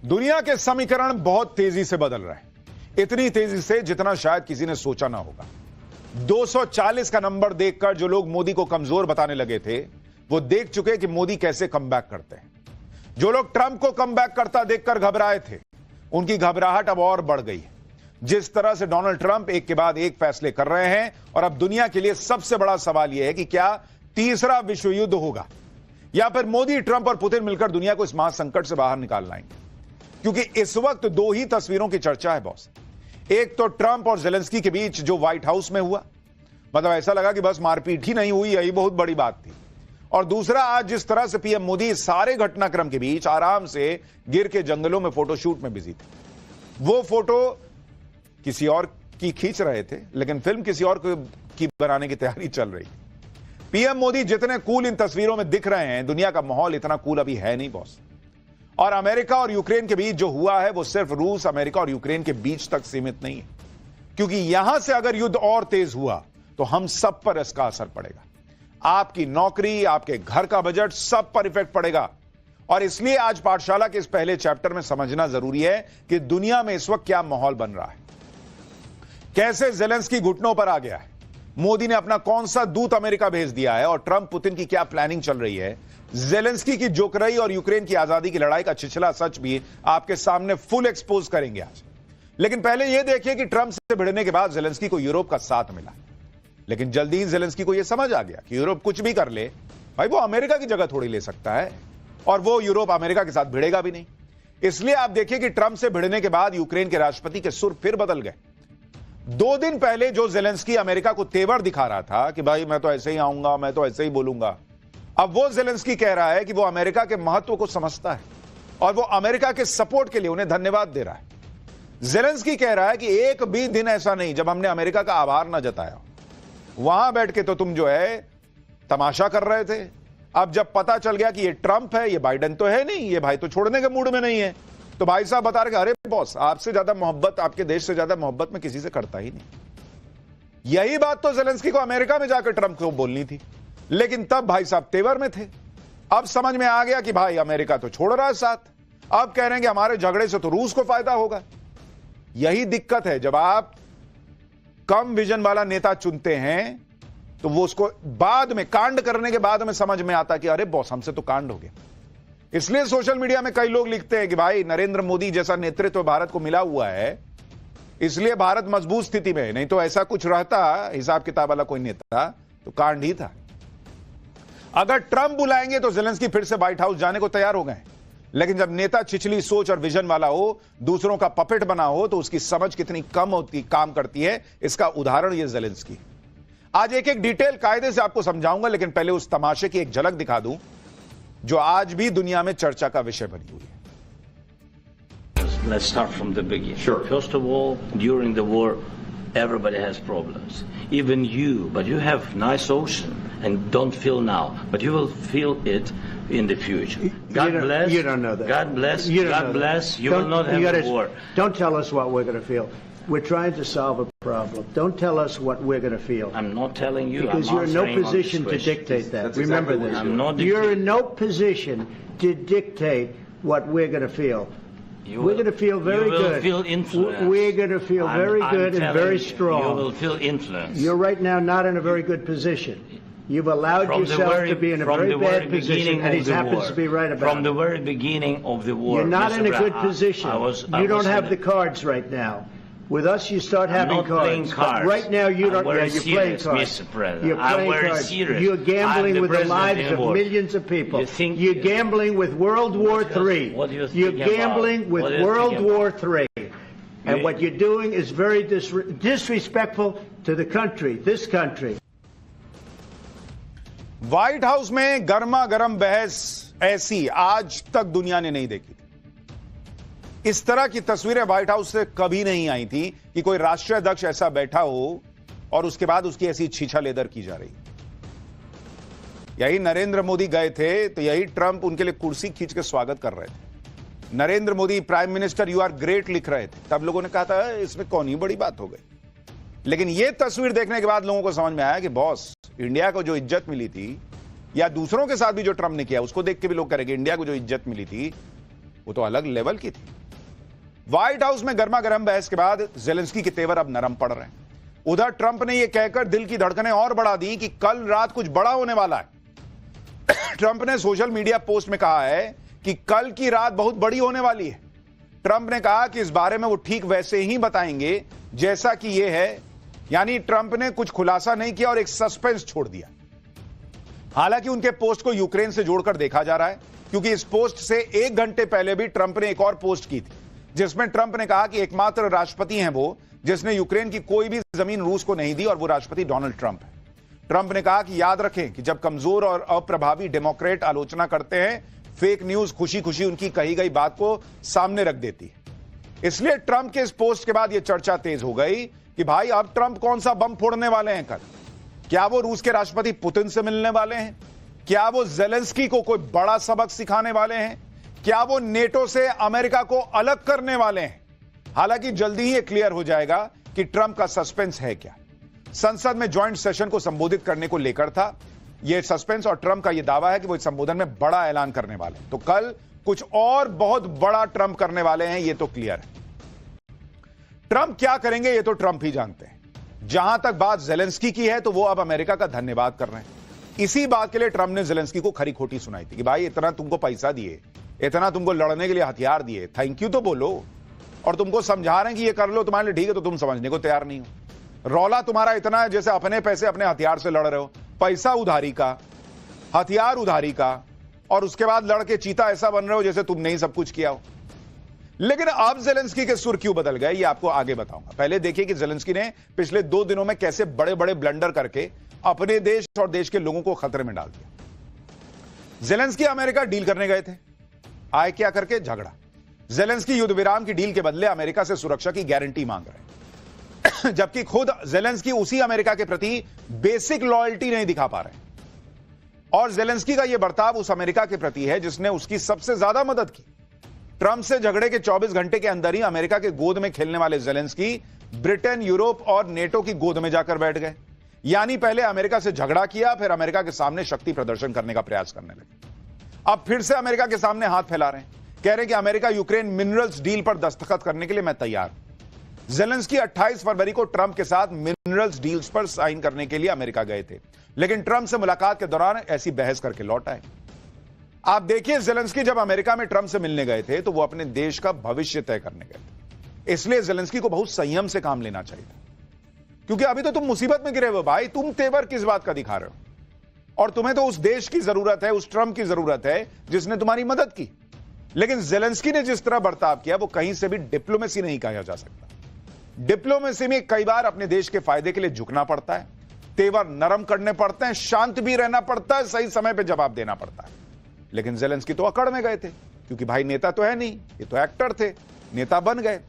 दुनिया के समीकरण बहुत तेजी से बदल रहे हैं, इतनी तेजी से जितना शायद किसी ने सोचा ना होगा। 240 का नंबर देखकर जो लोग मोदी को कमजोर बताने लगे थे, वो देख चुके कि मोदी कैसे कमबैक करते हैं। जो लोग ट्रंप को कमबैक करता देखकर घबराए थे, उनकी घबराहट अब और बढ़ गई है। जिस तरह से डोनाल्ड ट्रंप एक के बाद एक फैसले कर रहे हैं, और अब दुनिया के लिए सबसे बड़ा सवाल यह है कि क्या तीसरा विश्व युद्ध होगा, या फिर मोदी, ट्रंप और पुतिन मिलकर दुनिया को इस महासंकट से बाहर निकाल लाएंगे। क्योंकि इस वक्त दो ही तस्वीरों की चर्चा है बॉस। एक तो ट्रंप और जेलेंस्की के बीच जो व्हाइट हाउस में हुआ, मतलब ऐसा लगा कि बस मारपीट ही नहीं हुई, यही बहुत बड़ी बात थी। और दूसरा, आज जिस तरह से पीएम मोदी सारे घटनाक्रम के बीच आराम से गिर के जंगलों में फोटोशूट में बिजी थे। वो फोटो किसी और की खींच रहे थे, लेकिन फिल्म किसी और की बनाने की तैयारी चल रही थी। पीएम मोदी जितने कूल इन तस्वीरों में दिख रहे हैं, दुनिया का माहौल इतना कूल अभी है नहीं बॉस। और अमेरिका और यूक्रेन के बीच जो हुआ है, वो सिर्फ रूस, अमेरिका और यूक्रेन के बीच तक सीमित नहीं है, क्योंकि यहां से अगर युद्ध और तेज हुआ तो हम सब पर इसका असर पड़ेगा। आपकी नौकरी, आपके घर का बजट, सब पर इफेक्ट पड़ेगा। और इसलिए आज पाठशाला के इस पहले चैप्टर में समझना जरूरी है कि दुनिया में इस वक्त क्या माहौल बन रहा है, कैसे जेलेंस्की घुटनों पर आ गया है, मोदी ने अपना कौन सा दूत अमेरिका भेज दिया है, और ट्रंप पुतिन की क्या प्लानिंग चल रही है। जेलेंस्की की जोकरई और यूक्रेन की आजादी की लड़ाई का छिछला सच भी आपके सामने फुल एक्सपोज करेंगे आज। लेकिन पहले यह देखिए कि ट्रंप से भिड़ने के बाद जेलेंस्की को यूरोप का साथ मिला, लेकिन जल्दी ही जेलेंस्की को यह समझ आ गया कि यूरोप कुछ भी कर ले, भाई वो अमेरिका की जगह थोड़ी ले सकता है, और वो यूरोप अमेरिका के साथ भिड़ेगा भी नहीं। इसलिए आप देखिए कि ट्रंप से भिड़ने के बाद यूक्रेन के राष्ट्रपति के सुर फिर बदल गए। 2 दिन पहले जो जेलेंस्की अमेरिका को तेवर दिखा रहा था कि भाई मैं तो ऐसे ही आऊंगा, मैं तो ऐसे ही बोलूंगा, अब वो जेलेंस्की कह रहा है कि वो अमेरिका के महत्व को समझता है और वो अमेरिका के सपोर्ट के लिए उन्हें धन्यवाद दे रहा है। जेलेंस्की कह रहा है कि एक भी दिन ऐसा नहीं जब हमने अमेरिका का आभार ना जताया। वहां बैठ के तो तुम जो है तमाशा कर रहे थे, अब जब पता चल गया कि ये ट्रंप है, ये बाइडेन तो है नहीं, ये भाई तो छोड़ने के मूड में नहीं है, तो भाई साहब बता रहे, अरे बॉस, आपसे ज्यादा मोहब्बत, आपके देश से ज्यादा मोहब्बत में किसी से करता ही नहीं। यही बात तो जेलेंस्की को अमेरिका में जाकर ट्रंप को बोलनी थी, लेकिन तब भाई साहब तेवर में थे। अब समझ में आ गया कि भाई अमेरिका तो छोड़ रहा है साथ, अब कह रहे हैं कि हमारे झगड़े से तो रूस को फायदा होगा। यही दिक्कत है, जब आप कम विजन वाला नेता चुनते हैं तो वो उसको बाद में, कांड करने के बाद में समझ में आता कि अरे बॉस, हमसे तो कांड हो गया। इसलिए सोशल मीडिया में कई लोग लिखते हैं कि भाई नरेंद्र मोदी जैसा नेतृत्व भारत को मिला हुआ है, इसलिए भारत मजबूत स्थिति में है, नहीं तो ऐसा कुछ रहता हिसाब किताब वाला कोई नेता तो कांड ही था। अगर ट्रंप बुलाएंगे तो जेलेंस्की फिर से व्हाइट हाउस जाने को तैयार हो गए, लेकिन जब नेता छिछली सोच और विजन वाला हो, दूसरों का पपेट बना हो, तो उसकी समझ कितनी कम होती, काम करती है, इसका उदाहरण ये जेलेंस्की। आज एक एक डिटेल कायदे से आपको समझाऊंगा, लेकिन पहले उस तमाशे की एक झलक दिखा दूं जो आज भी दुनिया में चर्चा का विषय बनी हुई है। Let's start from the beginning. Sure. First of all, during the war, everybody has problems. Even you, but you have nice ocean and don't feel now, but you will feel it in the future. God bless. You don't know that. God bless. You don't God know bless. that. You will not have a war. Don't tell us what we're going to feel. We're trying to solve a problem. Don't tell us what we're going to feel. I'm not telling you. Because I'm you're in no answering on position this to question. dictate that. That's Remember exactly this. what I'm not You're in dictating. no position to dictate what we're going to feel. You We're will- going to feel very you will good. feel influenced. We're going to feel very I'm good and telling very you, strong. You will feel influenced. You're right now not in a very good position. You've allowed From the yourself very- to be in a from very the bad very position, beginning and he of the happens war. to be right about From the it. very beginning of the war. You're not Mr. in a Brown, good position. I You don't was have in the cards right now. With us, you start I'm having not playing cards. cards. But right now, you I'm don't. very Yeah, you're playing serious, cards. Mr. President. You're I'm playing very cards. serious. You're gambling I'm the with the president lives of anymore. millions of people. You think- You're gambling with World War III. What do you think You're about? gambling with What do you World think War about? III. And You- what you're doing is very disrespectful to the country, this country. White house में गर्मा गर्म बहस ऐसी आज तक दुनिया ने नहीं देखी थी। इस तरह की तस्वीरें व्हाइट हाउस से कभी नहीं आई थी कि कोई राष्ट्रीय अध्यक्ष ऐसा बैठा हो और उसके बाद उसकी ऐसी छीछा लेदर की जा रही। यही नरेंद्र मोदी गए थे तो यही ट्रंप उनके लिए कुर्सी खींच के स्वागत कर रहे थे। Narendra Modi prime minister you are great लिख रहे थे, तब लोगों ने कहा था इसमें कौन ही बड़ी बात हो गई। लेकिन यह तस्वीर देखने के बाद लोगों को समझ में आया कि बॉस, इंडिया को जो इज्जत मिली थी, या दूसरों के साथ भी जो ट्रंप ने किया, उसको देख के भी लोग करेंगे इंडिया को जो इज्जत मिली थी वो तो अलग लेवल की थी। व्हाइट हाउस में गर्मा गर्म बहस के बाद जेलेंस्की के तेवर अब नरम पड़ रहे हैं। उधर ट्रंप ने यह कहकर दिल की धड़कनें और बढ़ा दी कि कल रात कुछ बड़ा होने वाला है। ट्रंप ने सोशल मीडिया पोस्ट में कहा है कि कल की रात बहुत बड़ी होने वाली है। ट्रंप ने कहा कि इस बारे में वो ठीक वैसे ही बताएंगे जैसा कि यह है, यानी ट्रंप ने कुछ खुलासा नहीं किया और एक सस्पेंस छोड़ दिया। हालांकि उनके पोस्ट को यूक्रेन से जोड़कर देखा जा रहा है, क्योंकि इस पोस्ट से 1 घंटे पहले भी ट्रंप ने एक और पोस्ट की थी, जिसमें ट्रंप ने कहा कि एकमात्र राष्ट्रपति हैं वो जिसने यूक्रेन की कोई भी जमीन रूस को नहीं दी, और वो राष्ट्रपति डोनाल्ड ट्रंप है। ट्रंप ने कहा कि याद रखें कि जब कमजोर और अप्रभावी डेमोक्रेट आलोचना करते हैं, फेक न्यूज खुशी खुशी उनकी कही गई बात को सामने रख देती है। इसलिए ट्रंप के इस पोस्ट के बाद यह चर्चा तेज हो गई कि भाई अब ट्रंप कौन सा बम फोड़ने वाले हैं कल? क्या वो रूस के राष्ट्रपति पुतिन से मिलने वाले हैं? क्या वो जेलेंस्की को कोई बड़ा सबक सिखाने वाले हैं? क्या वो नेटो से अमेरिका को अलग करने वाले हैं? हालांकि जल्दी ही यह क्लियर हो जाएगा कि ट्रंप का सस्पेंस है क्या। संसद में ज्वाइंट सेशन को संबोधित करने को लेकर था यह सस्पेंस, और ट्रंप का यह दावा है कि वो इस संबोधन में बड़ा ऐलान करने वाले हैं। तो कल कुछ और बहुत बड़ा ट्रंप करने वाले हैं, यह तो क्लियर है। ट्रंप क्या करेंगे यह तो ट्रंप ही जानते हैं। जहां तक बात जेलेंस्की की है, तो वो अब अमेरिका का धन्यवाद कर रहे हैं। इसी बात के लिए ट्रंप ने जेलेंस्की को खरी खोटी सुनाई थी कि भाई इतना तुमको पैसा दिए, इतना तुमको लड़ने के लिए हथियार दिए, थैंक यू तो बोलो, और तुमको समझा रहे हैं कि ये कर लो तुम्हारे लिए ठीक है, तो तुम समझने को तैयार नहीं हो। रौला तुम्हारा इतना है जैसे अपने पैसे अपने हथियार से लड़ रहे हो, पैसा उधारी का, हथियार उधारी का, और उसके बाद लड़के चीता ऐसा बन रहे हो जैसे तुमने ही सब कुछ किया हो। लेकिन अब जेलेंस्की के सुर क्यों बदल गए, ये आपको आगे बताऊंगा। पहले देखिए कि जेलेंस्की ने पिछले 2 दिनों में कैसे बड़े बड़े ब्लंडर करके अपने देश और देश के लोगों को खतरे में डाल दिया। जेलेंस्की अमेरिका डील करने गए थे, आए क्या करके? झगड़ा। जेलेंस्की युद्ध विराम की डील के बदले अमेरिका से सुरक्षा की गारंटी मांग रहे हैं, जबकि खुद जेलेंस्की उसी अमेरिका के प्रति बेसिक लॉयल्टी नहीं दिखा पा रहे। और जेलेंस्की का यह बर्ताव उस अमेरिका के प्रति है जिसने उसकी सबसे ज्यादा मदद की। ट्रंप से झगड़े के 24 घंटे के अंदर ही अमेरिका के गोद में खेलने वाले जेलेंस्की ब्रिटेन, यूरोप और नेटो की गोद में जाकर बैठ गए। यानी पहले अमेरिका से झगड़ा किया, फिर अमेरिका के सामने शक्ति प्रदर्शन करने का प्रयास करने लगे। अब फिर से अमेरिका के सामने हाथ फैला रहे हैं, कह रहे हैं कि अमेरिका यूक्रेन मिनरल्स डील पर दस्तखत करने के लिए मैं तैयार हूं। जेलेंस्की 28 फरवरी को ट्रंप के साथ मिनरल्स डील्स पर साइन करने के लिए अमेरिका गए थे, लेकिन ट्रंप से मुलाकात के दौरान ऐसी बहस करके लौट आए। आप देखिए, जेलेंस्की जब अमेरिका में ट्रंप से मिलने गए थे तो वो अपने देश का भविष्य तय करने गए थे। इसलिए जेलेंस्की को बहुत संयम से काम लेना चाहिए था, क्योंकि अभी तो तुम मुसीबत में गिरे हो भाई। तुम तेवर किस बात का दिखा रहे हो? और तुम्हें तो उस देश की जरूरत है, उस ट्रंप की जरूरत है जिसने तुम्हारी मदद की। लेकिन जेलेंस्की ने जिस तरह बर्ताव किया वो कहीं से भी डिप्लोमेसी नहीं कहा जा सकता। डिप्लोमेसी में कई बार अपने देश के फायदे के लिए झुकना पड़ता है, तेवर नरम करने पड़ते हैं, शांत भी रहना पड़ता है, सही समय पर जवाब देना पड़ता है। लेकिन जेलेंस्की तो अकड़ में गए थे, क्योंकि भाई नेता तो है नहीं, ये तो एक्टर थे, नेता बन गए।